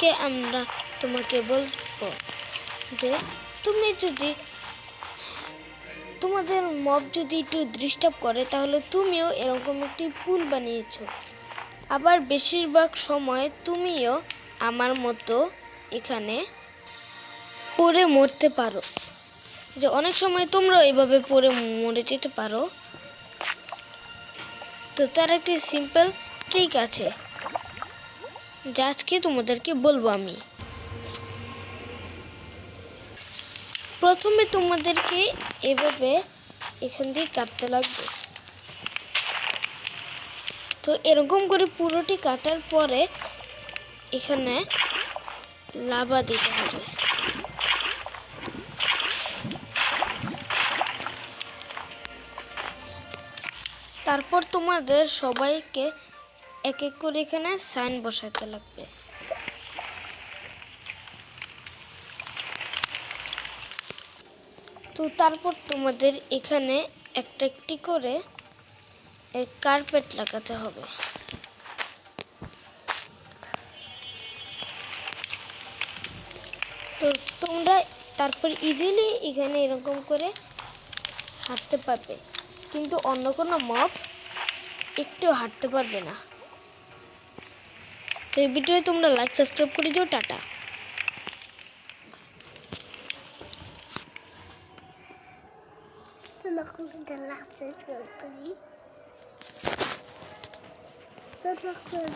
আজকে আমরা তোমাকে বলবো যে তুমি যদি তোমাদের মব যদি একটু ডিস্টার্ব করে তাহলে তুমিও এরকম একটি পুল বানিয়েছো। আবার বেশিরভাগ সময় তুমিও আমার মতো এখানে পড়ে মরতে পারো, যে অনেক সময় তোমরা এইভাবে পড়ে মরে যেতে পারো। তো তার একটি সিম্পল ট্রিক আছে যা আজকে তোমাদেরকে বলবো আমি। প্রথমে তোমাদেরকে এভাবে এখান দিয়ে কাটতে লাগবে। তো এরকম করে পুরোটি কাটার পরে এখানে লাভা দিতে হবে। তারপর তোমাদের সবাইকে এক এক করে এখানে সাইন বসাতে লাগবে। তো তারপর তোমাদের এখানে একটা একটি করে কার্পেট লাগাতে হবে। তো তোমরা তারপর ইজিলি এখানে এরকম করে হাঁটতে পারবে, কিন্তু অন্য কোনো মব একটু হাঁটতে পারবে না। তো এই ভিডিওতে তোমরা লাইক সাবস্ক্রাইব করে দিও। টাটা। Subscribe